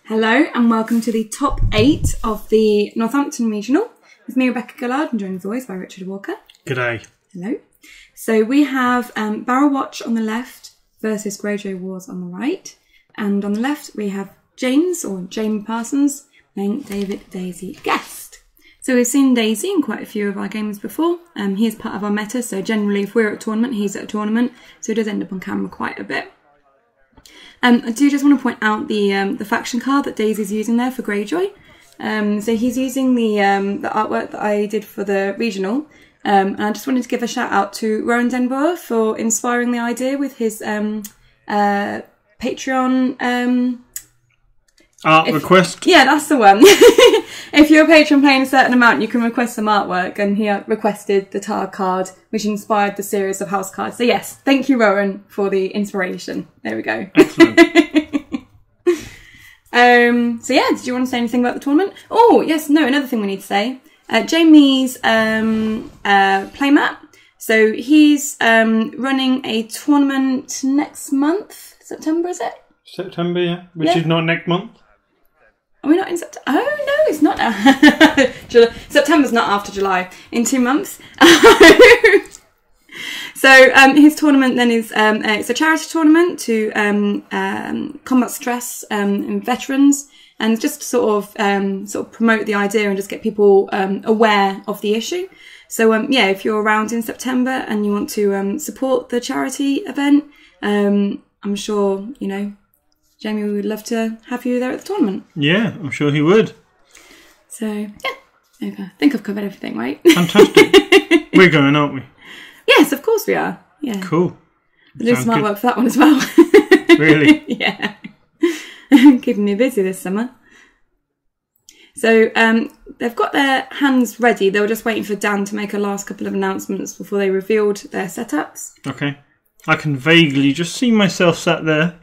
Hello and welcome to the top 8 of the Northampton Regional with me, Rebecca Gillard, and joined as always by Richard Walker. G'day. Hello. So we have Bara Watch on the left versus Greyjoy Wars on the right. And on the left we have James, or Jamie Parsons, playing David Daisy Guest. So we've seen Daisy in quite a few of our games before. He is part of our meta, so generally if we're at a tournament, he's at a tournament. So he does end up on camera quite a bit. I do just want to point out the faction card that Daisy's using there for Greyjoy. So he's using the artwork that I did for the regional. And I just wanted to give a shout out to Rowan Denboer for inspiring the idea with his Patreon request. Yeah, that's the one. If you're a patron paying a certain amount, you can request some artwork, and he requested the Tar card, which inspired the series of house cards. So yes, thank you, Rowan, for the inspiration. There we go. Excellent. So yeah, did you want to say anything about the tournament? Oh yes, no, another thing we need to say. Jamie's playmat. So he's running a tournament next month. September, is it? September, yeah. Which is not next month. Are we not in September? Oh, no, it's not now. September's not after July. In 2 months. So his tournament then is it's a charity tournament to combat stress in veterans, and just sort of promote the idea and just get people aware of the issue. So yeah, if you're around in September and you want to support the charity event, I'm sure, you know, Jamie would love to have you there at the tournament. Yeah, I'm sure he would. So, yeah. Okay. I think I've covered everything, right? Fantastic. We're going, aren't we? Yes, of course we are. Yeah. Cool. We'll do some artwork for that one as well. Really? Yeah. Keeping me busy this summer. So, they've got their hands ready. They were just waiting for Dan to make a last couple of announcements before they revealed their setups. Okay. I can vaguely just see myself sat there,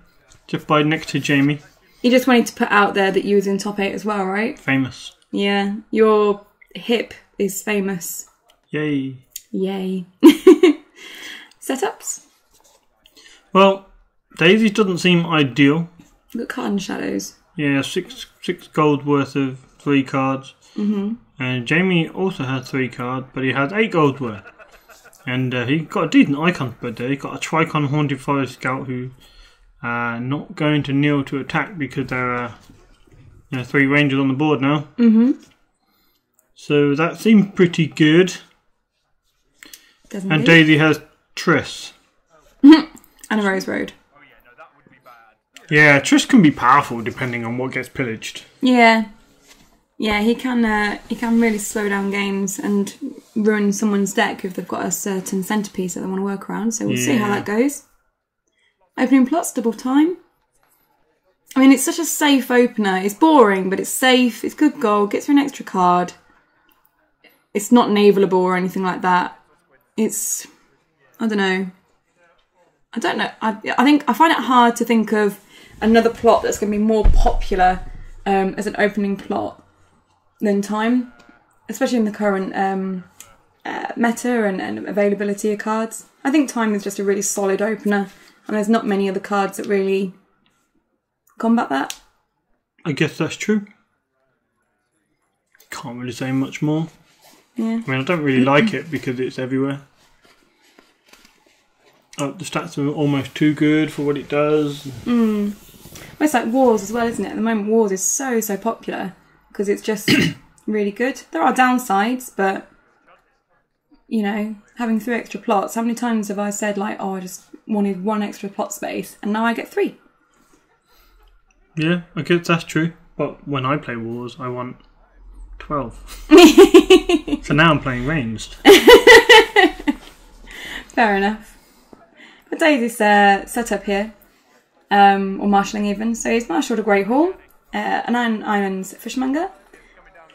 just by next to Jamie. You just wanted to put out there that you was in top 8 as well, right? Famous. Yeah. Your hip is famous. Yay. Yay. Setups? Well, Daisy doesn't seem ideal. You've got card and shadows. Yeah, six gold worth of 3 cards. Mm-hmm. And Jamie also has 3 cards, but he has 8 gold worth. And he got a decent icon spread there. He got a Tricon Haunted Forest Scout who not going to kneel to attack because there are 3 rangers on the board now. Mm-hmm. So that seems pretty good. Doesn't and it? Daisy has Triss. And a Rose Road. Yeah, Triss can be powerful depending on what gets pillaged. Yeah. Yeah, he can really slow down games and ruin someone's deck if they've got a certain centrepiece that they want to work around. So we'll see how that goes. Opening plots, double time. I mean, it's such a safe opener. It's boring, but it's safe. It's good goal. Gets you an extra card. It's not navalable or anything like that. It's... I don't know. I think I find it hard to think of another plot that's going to be more popular as an opening plot than time, especially in the current meta and availability of cards. I think time is just a really solid opener, and there's not many other cards that really combat that. I guess that's true. Can't really say much more. Yeah. I mean, I don't really like it because it's everywhere. The stats are almost too good for what it does. Well, it's like Wars as well, isn't it? At the moment, Wars is so popular because it's just really good. There are downsides, but, you know, having 3 extra plots, how many times have I said, like, oh, I just wanted 1 extra plot space, and now I get 3? Yeah, I guess that's true. But when I play Wars, I want 12. So now I'm playing ranged. Fair enough. But Daisy's set up here, or marshalling even. So he's marshalled a Great Hall, an Iron Islands Fishmonger,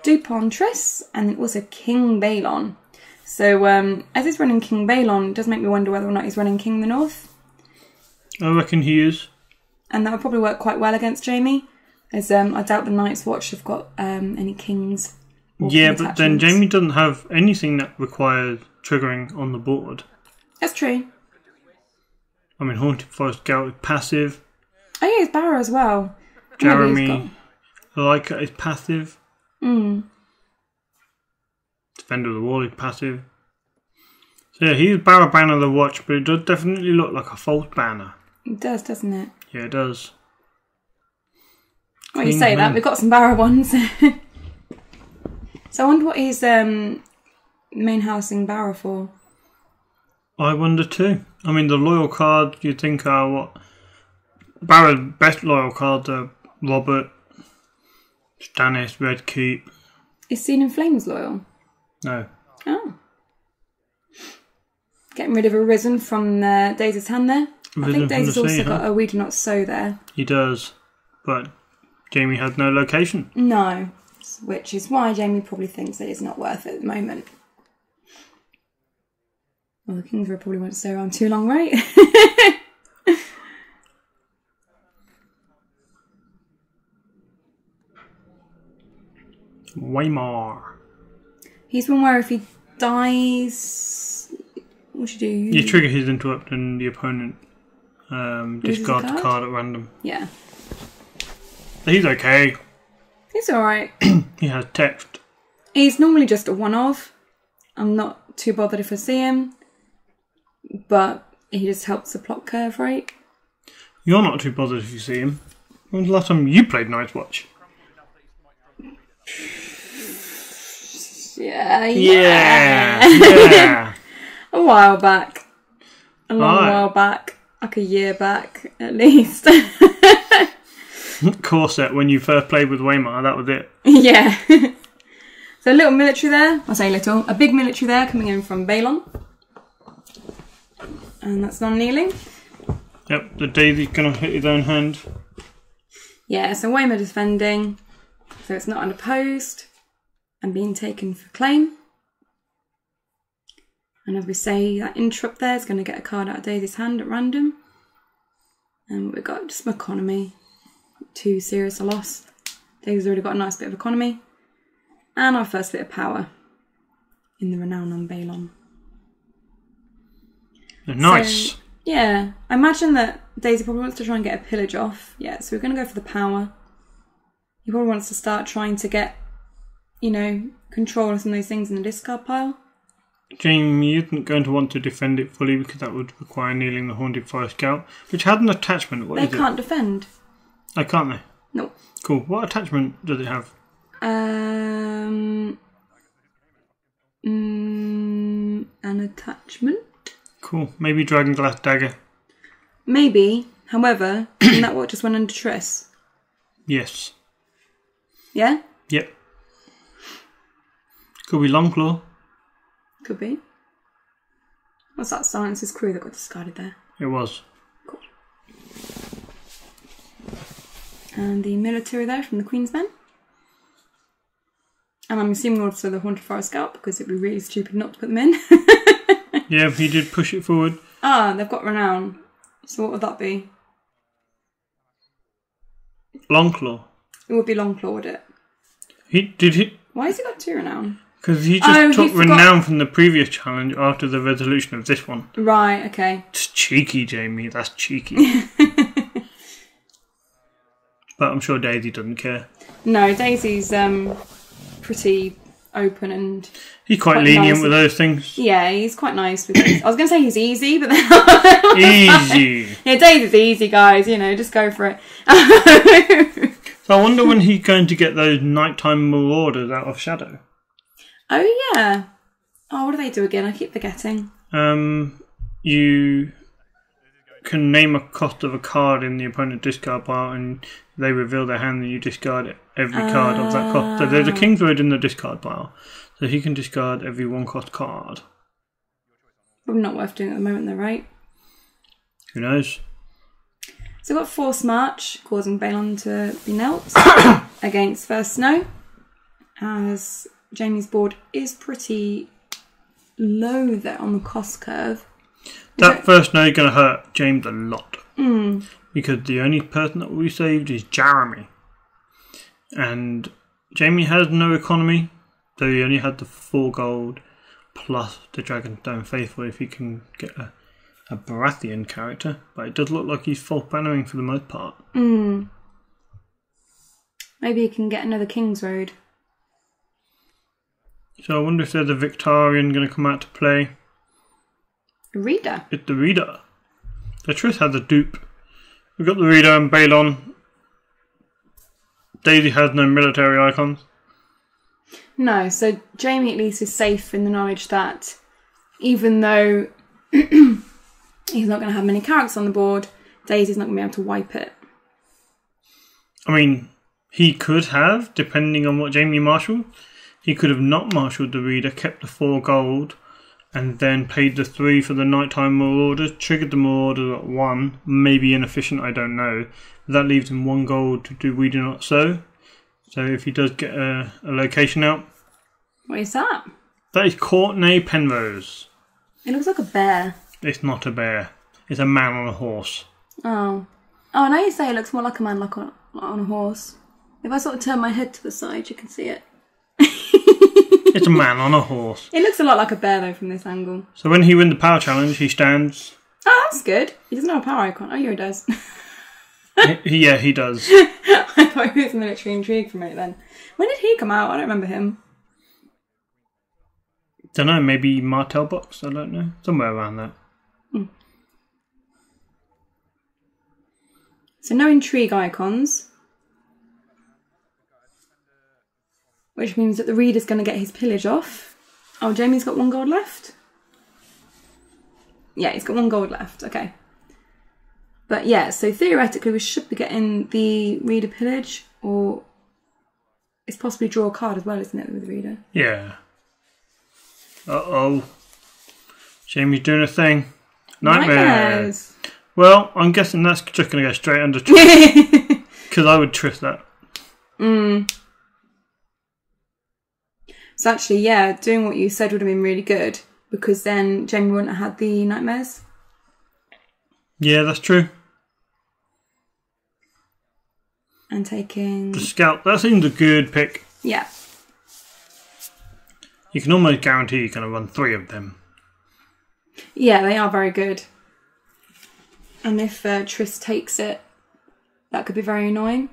Dupont Triss, and also King Balon. So as he's running King Balon, it does make me wonder whether or not he's running King the North. I reckon he is. And that would probably work quite well against Jamie, as I doubt the Night's Watch have got any Kings. Yeah, but then Jamie doesn't have anything that requires triggering on the board. That's true. I mean, Haunted Forest Scout is passive. Oh yeah, it's Bara as well. Jeremy I like it. It's passive. Mm. Defender of the Wall is passive. So yeah, he's Bara banner the Watch, but it does definitely look like a false banner. It does, doesn't it? Yeah, it does. Well, you say that, we've got some Bara ones. So I wonder what he's main housing Bara for. I wonder too. I mean, the loyal cards you'd think are what? Bara's best loyal cards are Robert, Stannis, Red Keep. Is Seen in Flames loyal? No. Oh. Getting rid of Arisen from Daisy's hand there. I think Daisy's also got a We Do Not Sow there. He does, but Jamie has no location. No, which is why Jamie probably thinks that it's not worth it at the moment. Well, the Kingsrow probably won't stay around too long, right? Waymar. He's one where if he dies, what should you do? You trigger his interrupt and the opponent discards a card at random. Yeah. He's okay. He's alright. He has text. He's normally just a one-off. I'm not too bothered if I see him. But he just helps the plot curve, right? You're not too bothered if you see him. When was the last time you played Night's Watch? Yeah. A while back. A long while back. Like a year back, at least. Corset, when you first played with Waymar, that was it. Yeah. So a little military there. I say little. A big military there coming in from Balon. And that's non-kneeling. Yep, the Daisy's going to hit his own hand. Yeah, so Waymar defending. So it's not unopposed. And being taken for claim. And as we say, that interrupt there is going to get a card out of Daisy's hand at random. And we've got just some economy. Too serious a loss. Daisy's already got a nice bit of economy. And our first bit of power in the Renown on Balon. Nice. So, yeah, I imagine that Daisy probably wants to try and get a pillage off. Yeah, so we're going to go for the power. He probably wants to start trying to get, you know, control of some of those things in the discard pile. Jamie isn't going to want to defend it fully because that would require kneeling the Haunted Forest Scout, which had an attachment. What is it? They can't defend. Oh, can't they? No. Cool. What attachment does it have? An attachment? Cool. Maybe Dragonglass Dagger. Maybe. However, isn't that what just went under Triss? Yes. Yeah? Yep. Could be Longclaw. Could be. What's that? Silence's Crew that got discarded there. It was. Cool. And the military there from the Queen's Men. And I'm assuming also the Haunted Forest Scout because it'd be really stupid not to put them in. Yeah, he did push it forward. Ah, they've got Renown. So what would that be? Longclaw. It would be Longclaw, would it? Why has he got 2 Renown? Because he just took Renown from the previous challenge after the resolution of this one. Right, okay. It's cheeky, Jamie. That's cheeky. But I'm sure Daisy doesn't care. No, Daisy's pretty open and... He's quite lenient with those things. Yeah, he's quite nice with those. I was going to say he's easy, but then... Easy. Yeah, Daisy's easy, guys. You know, just go for it. So I wonder when he's going to get those nighttime marauders out of Shadow. Oh, yeah. Oh, what do they do again? I keep forgetting. You can name a cost of a card in the opponent's discard pile and they reveal their hand and you discard every card of that cost. So there's a Kingsroad in the discard pile. So he can discard every 1-cost card. Probably not worth doing at the moment though, right? Who knows? So we've got Force March, causing Balon to be knelt against First Snow. As Jamie's board is pretty low there on the cost curve. That First Snow is going to hurt James a lot. Because the only person that will be saved is Jeremy. And Jamie has no economy. So he only had the 4 gold plus the Dragonstone Faithful if he can get a Baratheon character. But it does look like he's false bannering for the most part. Maybe he can get another King's Road. So I wonder if there's a Victorian going to come out to play. A Reader? It's the Reader. The Triss has a dupe. We've got the Reader and Balon. Daisy has no military icons. No, so Jamie at least is safe in the knowledge that even though he's not going to have many characters on the board, Daisy's not going to be able to wipe it. I mean, he could have, depending on what Jamie marshalled. He could have not marshalled the Reader, kept the 4 gold, and then paid the 3 for the nighttime marauders, triggered the marauders at 1. Maybe inefficient, I don't know. That leaves him 1 gold to do We Do Not Sow. So if he does get a location out. What is that? That is Courtney Penrose. It looks like a bear. It's not a bear. It's a man on a horse. Oh. Oh, now you say it looks more like a man like on a horse. If I sort of turn my head to the side, you can see it. It's a man on a horse. It looks a lot like a bear, though, from this angle. So when he wins the power challenge, he stands... Oh, that's good. He doesn't have a power icon. Oh, yeah, he does. Yeah, he does. I thought he was military intrigue for a minute then. When did he come out? I don't remember him. Don't know, maybe Martel Box? I don't know. Somewhere around that. So no intrigue icons. Which means that the Reader's going to get his pillage off. Oh, Jamie's got 1 gold left? Yeah, he's got 1 gold left. Okay. But yeah, so theoretically we should be getting the Reader pillage, or it's possibly draw a card as well, isn't it, with the Reader? Yeah. Uh-oh. Jamie's doing a thing. Nightmares. Well, I'm guessing that's just going to go straight under Triss. Because I would Triss that. So actually, yeah, doing what you said would have been really good, because then Jamie wouldn't have had the nightmares. Yeah, that's true. And taking... The Scout, that seems a good pick. Yeah. You can almost guarantee you're going to run 3 of them. Yeah, they are very good. And if Triss takes it, that could be very annoying.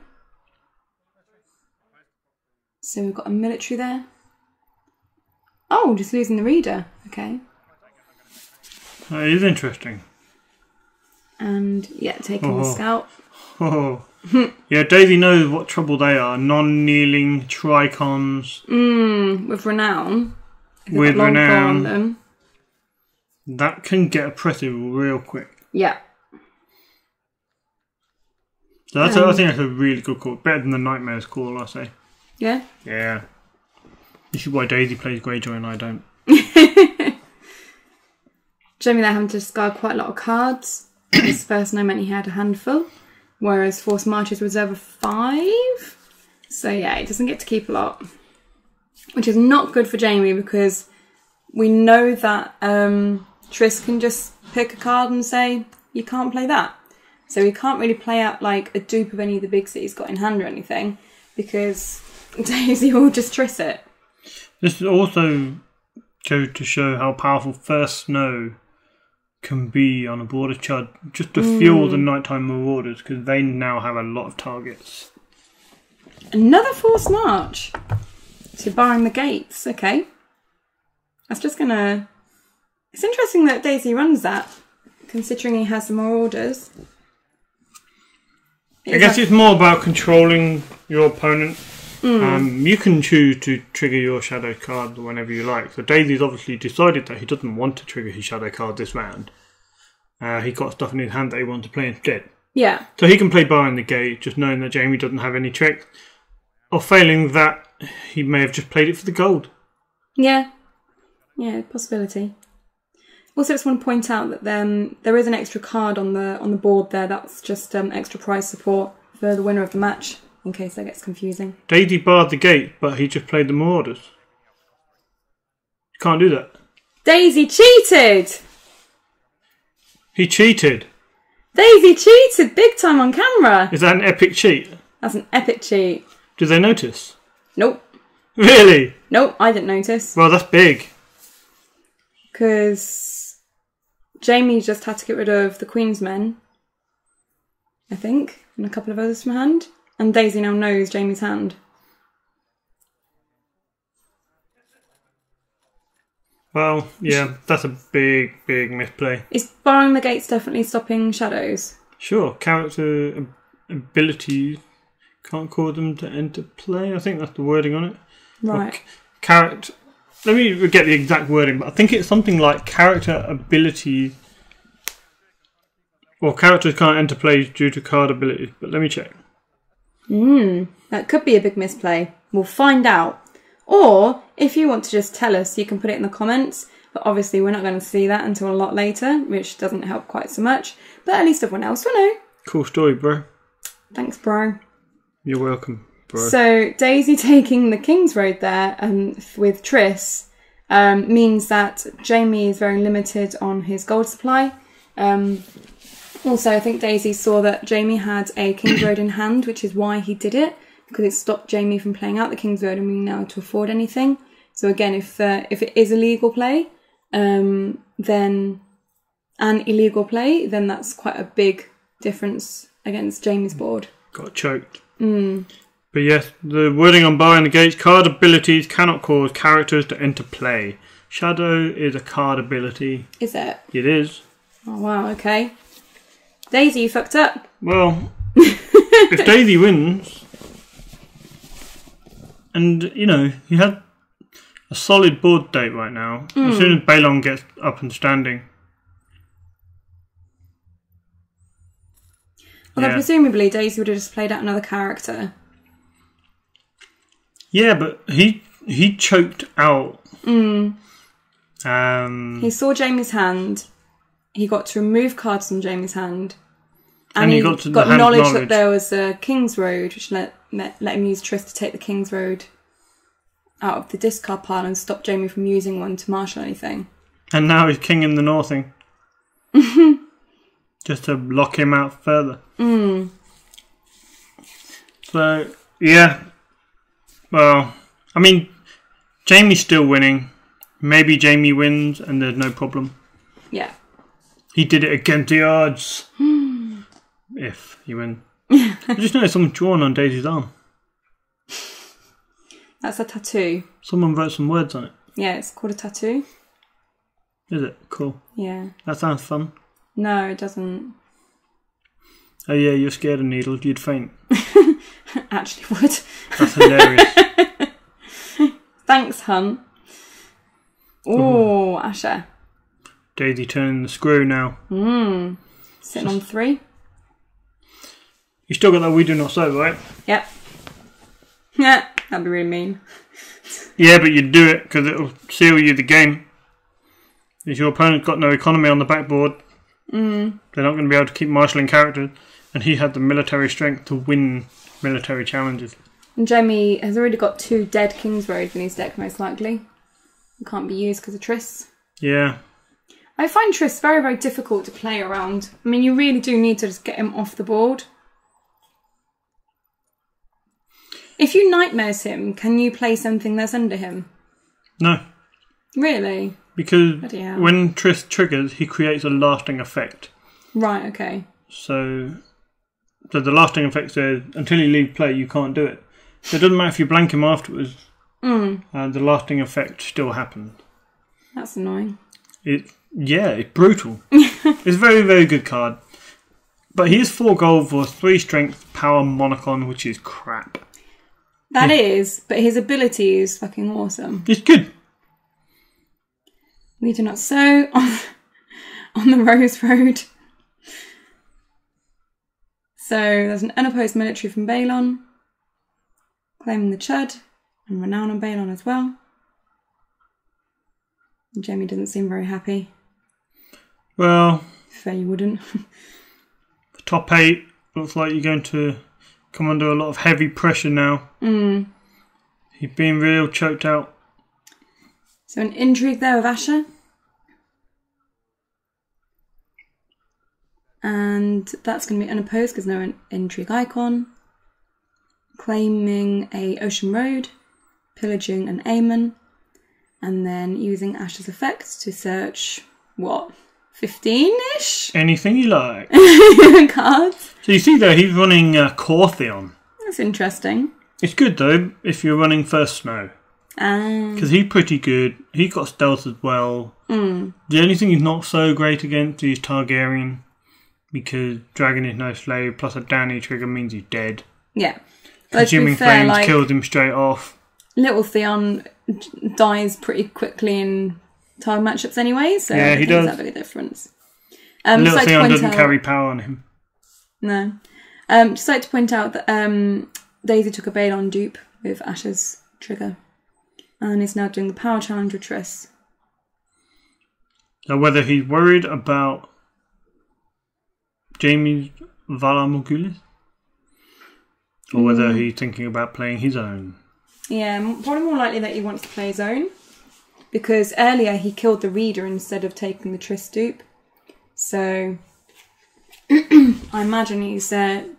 So we've got a military there. Oh, just losing the Reader. Okay. That is interesting. And, yeah, taking the Scout. Oh. Yeah, Daisy knows what trouble they are. Non-kneeling, Tricons. With Renown. With Renown. On them. That can get oppressive real quick. Yeah. So that's I think that's a really good call. Better than the Nightmares call, I say. Yeah? Yeah. This is why Daisy plays Greyjoy and I don't. Jamie there having to discard quite a lot of cards. This first I meant he had a handful. Whereas Force Marches reserve of 5. So yeah, he doesn't get to keep a lot. Which is not good for Jamie, because we know that Triss can just pick a card and say, you can't play that. So he can't really play out like a dupe of any of the bigs that he's got in hand or anything, because Daisy will just Triss it. This also goes to show how powerful First Snow can be on a border chud, just to fuel the nighttime marauders, because they now have a lot of targets. Another Force March. So barring the gates, okay. That's just gonna... It's interesting that Daisy runs that, considering he has the marauders. I guess it's more about controlling your opponent. You can choose to trigger your shadow card whenever you like. So Daisy's obviously decided that he doesn't want to trigger his shadow card this round. He got stuff in his hand that he wants to play instead. Yeah. So he can play Bar in the Gate, just knowing that Jamie doesn't have any tricks. Or failing that, he may have just played it for the gold. Yeah. Yeah, possibility. Also, just want to point out that there is an extra card on the board there. That's just extra prize support for the winner of the match, in case that gets confusing. Daisy barred the gate, but he just played the Marauders. You can't do that. Daisy cheated! He cheated. Daisy cheated big time on camera. Is that an epic cheat? That's an epic cheat. Did they notice? Nope. Really? Nope, I didn't notice. Well, that's big. Because Jamie just had to get rid of the Queen's Men, I think, and a couple of others from hand. And Daisy now knows Jamie's hand. Well, yeah, that's a big misplay. Is barring the gates definitely stopping shadows? Sure, character abilities, can't call them to enter play. I think that's the wording on it. Right. Character. Let me get the exact wording, but I think it's something like character abilities. Well, characters can't enter play due to card abilities, but let me check. That could be a big misplay. We'll find out. Or, if you want to just tell us, you can put it in the comments. But obviously we're not going to see that until a lot later, which doesn't help quite so much. But at least everyone else will know. Cool story, bro. Thanks, bro. You're welcome, bro. So, Daisy taking the King's Road there with Triss means that Jamie is very limited on his gold supply. Also, I think Daisy saw that Jamie had a King's Road in hand, which is why he did it, because it stopped Jamie from playing out the King's Road and being able to afford anything. So again, if it is illegal play, then an illegal play, then that's quite a big difference against Jamie's board. Got choked. But yes, the wording on barring the gates, card abilities cannot cause characters to enter play. Shadow is a card ability. Is it? It is. Oh wow, okay. Daisy, you fucked up. Well, if Daisy wins, and you had a solid board date right now. As soon as Balon gets up and standing. Although presumably Daisy would have just played out another character. Yeah, but he choked out. He saw Jamie's hand. He got to remove cards from Jamie's hand. And he got knowledge that there was a King's Road, which let him use Triss to take the King's Road out of the discard pile and stop Jamie from using one to marshal anything. And now he's king in the Northing. Just to lock him out further. So, yeah. Well, I mean, Jamie's still winning. Maybe Jamie wins and there's no problem. Yeah. He did it against the odds. If he wins. I just noticed something drawn on Daisy's arm. That's a tattoo. Someone wrote some words on it. Yeah, it's called a tattoo. Is it? Cool. Yeah. That sounds fun. No, it doesn't. Oh yeah, you're scared of needles. You'd faint. Actually would. That's hilarious. Thanks, hun. Oh, Asher. Daisy turning the screw now. Sitting on 3. You still got that we do not so, right? Yep. Yeah, that'd be really mean. Yeah, but you'd do it because it'll seal you the game. If your opponent's got no economy on the backboard, they're not going to be able to keep marshalling characters. And he had the military strength to win military challenges. And Jamie has already got 2 dead King's Roads in his deck, most likely. It can't be used because of Triss. Yeah. I find Triss very, very difficult to play around. I mean, you really do need to just get him off the board. If you nightmares him, can you play something that's under him? No. Really? Because when Triss triggers, he creates a lasting effect. Right, okay. So the lasting effect says, until you leave play, you can't do it. So it doesn't matter if you blank him afterwards. The lasting effect still happens. That's annoying. It's brutal. It's a very, very good card. But he is 4 gold for 3 strength, power, monocon, which is crap. That is, but his ability is fucking awesome. It's good. We do not sow on the Rose Road. So there's an unopposed military from Balon, claiming the Chud, and renown on Balon as well. And Jamie doesn't seem very happy. Well, fair you wouldn't. The top 8 looks like you're going to come under a lot of heavy pressure now. He's being real choked out. So an intrigue there with Asher. And that's going to be unopposed because no intrigue icon. Claiming a Ocean Road, pillaging an Aemon, and then using Asher's effects to search, 15-ish? Anything you like. Cards. So you see there, he's running Cortheon. That's interesting. It's good though if you're running first snow. Because he's pretty good. He got stealth as well. The only thing he's not so great against is Targaryen. Because Dragon is no slave, plus a Dany trigger means he's dead. Yeah. Consuming Flames kills him straight off. Little Theon dies pretty quickly in tile matchups anyway, so yeah, he does. That big a difference. Little Theon doesn't carry power on him. No. Just like to point out that Daisy took a Balon dupe with Ash's trigger and is now doing the power challenge with Triss. Now, whether he's worried about Jaime's Valar Morghulis or whether he's thinking about playing his own. Yeah, probably more likely that he wants to play his own, because earlier he killed the Reader instead of taking the Triss dupe. So I imagine he's trying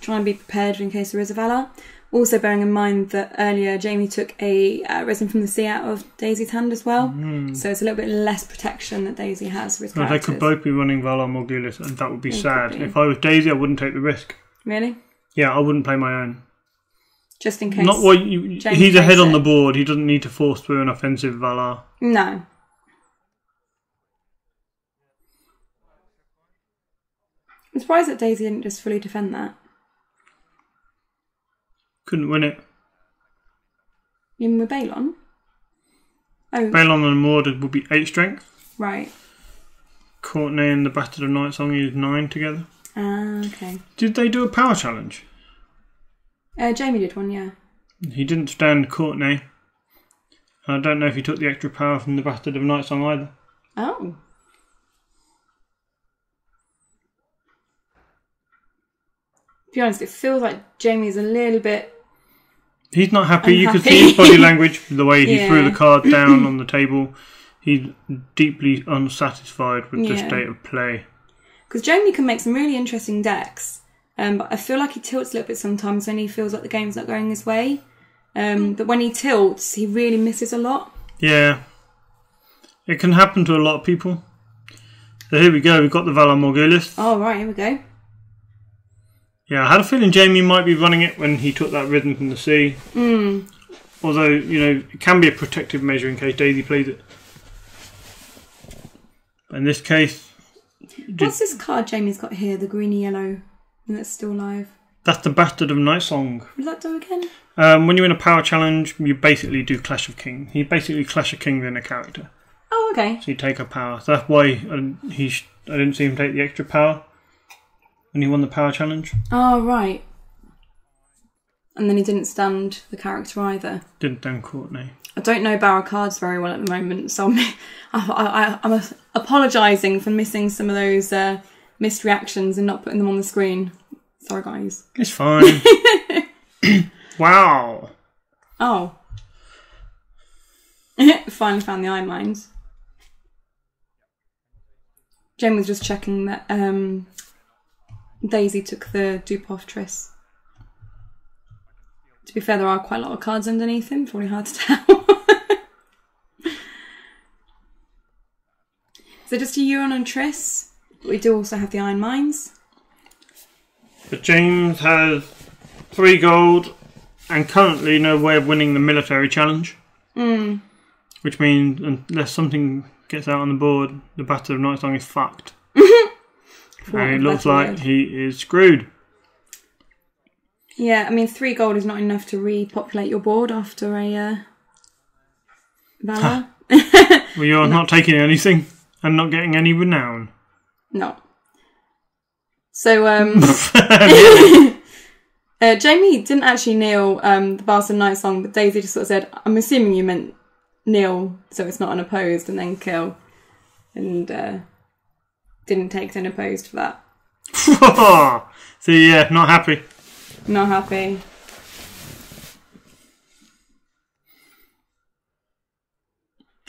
to be prepared in case there is a Valar. Also bearing in mind that earlier Jaime took a Risen from the Sea out of Daisy's hand as well. So it's a little bit less protection that Daisy has with characters. They could both be running Valar Morghulis, and that would be sad. If I was Daisy, I wouldn't take the risk. Really? Yeah, I wouldn't play my own. Just in case. Not what he's ahead on the board. He doesn't need to force through an offensive Valar. No. I'm surprised that Daisy didn't just fully defend that. Couldn't win it. You mean with Balon? Oh. Balon and Mordred would be 8 strength. Right. Courtney and the Bastard of Nightsong is 9 together. Okay. Did they do a power challenge? Jaime did one, yeah. He didn't stand Courtney. And I don't know if he took the extra power from the Bastard of Nightsong either. Oh. To be honest, it feels like Jaime's a little bit... He's not happy. Unhappy. You could see his body language, the way he threw the card down on the table. He's deeply unsatisfied with the state of play. Because Jaime can make some really interesting decks, but I feel like he tilts a little bit sometimes when he feels like the game's not going his way. But when he tilts, he really misses a lot. Yeah. It can happen to a lot of people. So here we go. We've got the Valar Morghulis. Oh, right. Here we go. Yeah, I had a feeling Jaime might be running it when he took that Risen from the Sea. Although, you know, it can be a protective measure in case Daisy plays it. But in this case... What's this card Jaime's got here, the greeny yellow, and that's still alive? That's the Bastard of Nightsong. What does that do again? When you're in a power challenge, you basically do Clash of Kings. You basically Clash of Kings in a character. Oh, okay. So you take a power. So that's why I didn't see him take the extra power when he won the power challenge. Oh, right. And then he didn't stand the character either. Didn't stand Courtney. I don't know Bara cards very well at the moment, so I'm apologising for missing some of those missed reactions and not putting them on the screen. Sorry, guys. It's fine. Wow. Oh. Finally found the Iron Mines. Jen was just checking that Daisy took the dupe off Triss. To be fair, there are quite a lot of cards underneath him. Probably hard to tell. So just a Euron and Triss. We do also have the Iron Mines. But James has 3 gold and currently no way of winning the military challenge. Which means unless something gets out on the board, the Bastard of Nightsong is fucked. And it looks like he is screwed. Yeah, I mean 3 gold is not enough to repopulate your board after a Valar. Well, you're not taking anything and not getting any renown. No. So, Jaime didn't actually kneel the Bastard of Nightsong, but Daisy just sort of said, I'm assuming you meant kneel so it's not unopposed and then kill. And didn't take it unopposed for that. So yeah, not happy. Not happy.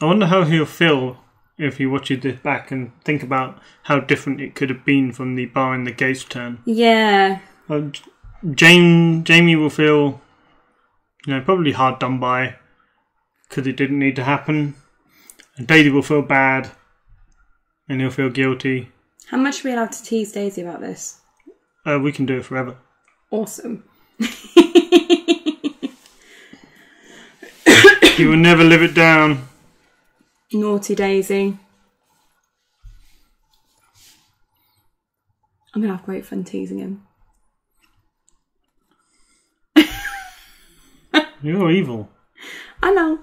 I wonder how he'll feel if he watches this back and think about how different it could have been from the Bar in the Gates turn. Yeah. Jaime will feel, probably hard done by because it didn't need to happen. And Daisy will feel bad and he'll feel guilty. How much are we allowed to tease Daisy about this? We can do it forever. Awesome. He will never live it down. Naughty Daisy. I'm going to have great fun teasing him. You're evil. I know.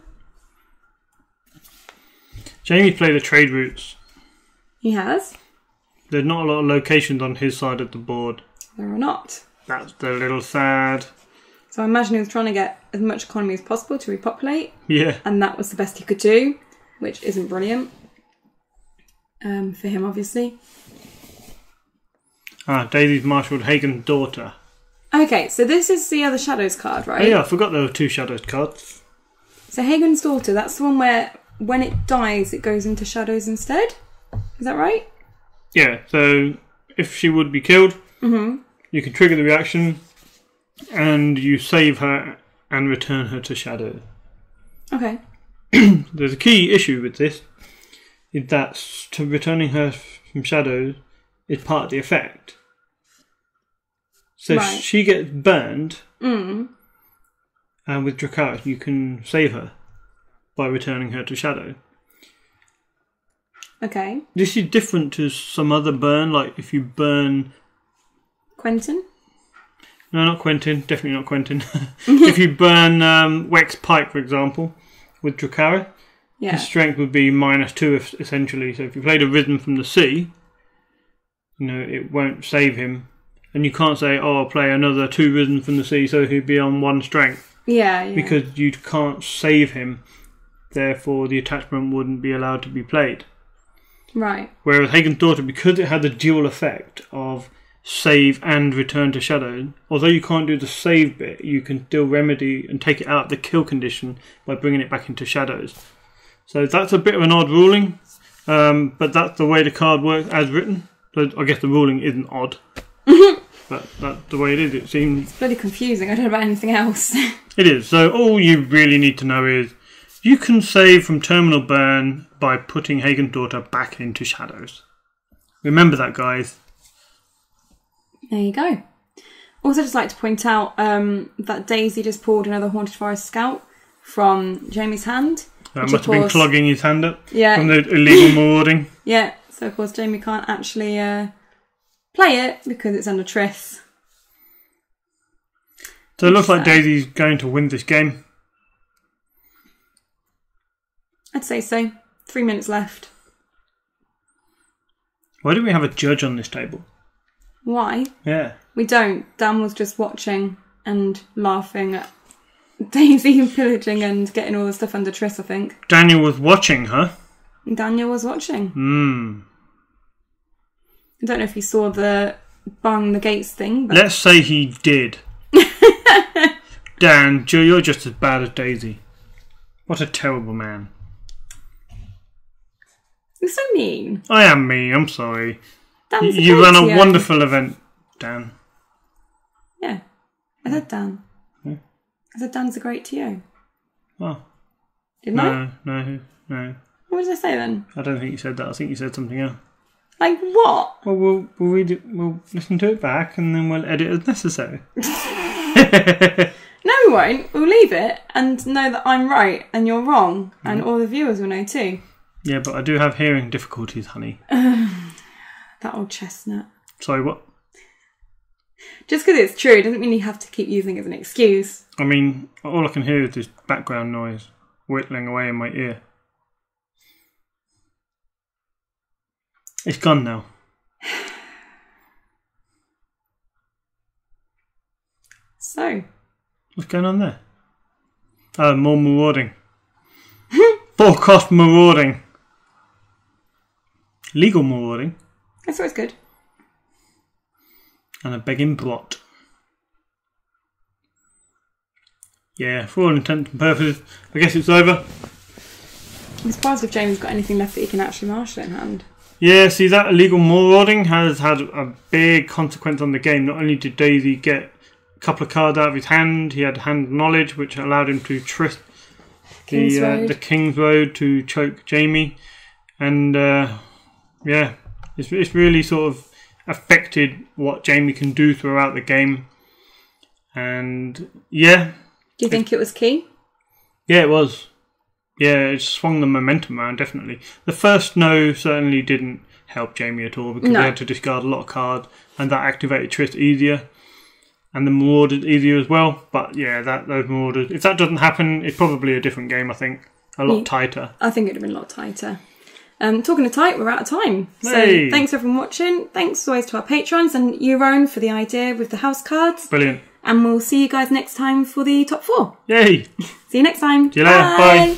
Jamie played the trade routes. He has. There's not a lot of locations on his side of the board. There are not. That's a little sad. So I imagine he was trying to get as much economy as possible to repopulate. Yeah. And that was the best he could do, which isn't brilliant. For him, obviously. Daisy's marshalled Hagen's daughter. Okay, so this is the other Shadows card, right? Oh yeah, I forgot there were 2 Shadows cards. So Hagen's daughter, that's the one where when it dies, it goes into Shadows instead? Is that right? Yeah, so if she would be killed, you can trigger the reaction and you save her and return her to Shadow. Okay. There's a key issue with this, is that returning her from Shadows is part of the effect. So Right. if she gets burned, and with Dracarys you can save her by returning her to Shadow. Okay. This is different to some other burn, like if you burn... Quentin? No, not Quentin. Definitely not Quentin. If you burn Wex Pike, for example, with Dracarys, Yeah. his strength would be -2 essentially. So if you played a Rhythm from the Sea, it won't save him. And you can't say, oh, I'll play another 2 Rhythms from the Sea so he'd be on 1 strength. Yeah. Because you can't save him. Therefore, the attachment wouldn't be allowed to be played. Right. Whereas Hagen's daughter, because it had the dual effect of save and return to Shadow, although you can't do the save bit, you can still remedy and take it out of the kill condition by bringing it back into Shadows. So that's a bit of an odd ruling, but that's the way the card works as written. So I guess the ruling isn't odd, but that's the way it is. It seems It's bloody confusing. I don't know about anything else. it is. So all you really need to know is you can save from terminal burn by putting Hagen's daughter back into Shadows. Remember that, guys. There you go. Also, just like to point out that Daisy just pulled another Haunted Forest Scout from Jamie's hand. That must have been clogging his hand up from the Yeah. illegal marauding. Yeah. So of course Jamie can't actually play it because it's under Triss. So it looks like Daisy's going to win this game. I'd say so. 3 minutes left. Why don't we have a judge on this table? Why? Yeah. We don't. Dan was just watching and laughing at Daisy pillaging and getting all the stuff under Triss, I think. Daniel was watching her. Daniel was watching. I don't know if he saw the bang the gates thing. But Let's say he did. Dan, you're just as bad as Daisy. What a terrible man. you're so mean. I am mean, I'm sorry. Dan's You ran a great, wonderful event, Dan. Yeah. I said Dan. Yeah. I said Dan's a great TO. Oh. Didn't I? No. What did I say then? I don't think you said that. I think you said something else. Like what? Well, we'll read it. We'll listen to it back, and then we'll edit as necessary. No, we won't. We'll leave it and know that I'm right and you're wrong, and all the viewers will know too. Yeah, but I do have hearing difficulties, honey. That old chestnut. Sorry, what? Just because it's true doesn't mean you have to keep using it as an excuse. I mean, all I can hear is this background noise whittling away in my ear. It's gone now. So, What's going on there? Oh, more marauding. Full cost marauding. Legal marauding. that's always good. And a begging blot. Yeah, for all intents and purposes, I guess it's over. I'm surprised if Jamie's got anything left that he can actually marshal in hand. Yeah, see, that illegal marauding has had a big consequence on the game. Not only did Daisy get a couple of cards out of his hand, he had hand knowledge, which allowed him to trick the King's Road to choke Jamie. And, yeah, it's really sort of affected what Jamie can do throughout the game. And yeah. Do you think it was key? Yeah, it was. Yeah, it swung the momentum around, definitely. The first no certainly didn't help Jamie at all because he had to discard a lot of cards and that activated Triss easier. And the Marauders easier as well. But yeah, those Marauders, if that doesn't happen, it's probably a different game, I think. A lot tighter. I think it would have been a lot tighter. Talking of tight, we're out of time. Hey. So thanks everyone watching. Thanks as always to our patrons and you, Rowan, for the idea with the house cards. Brilliant. And we'll see you guys next time for the top 4. Yay! See you next time. See you later. Bye.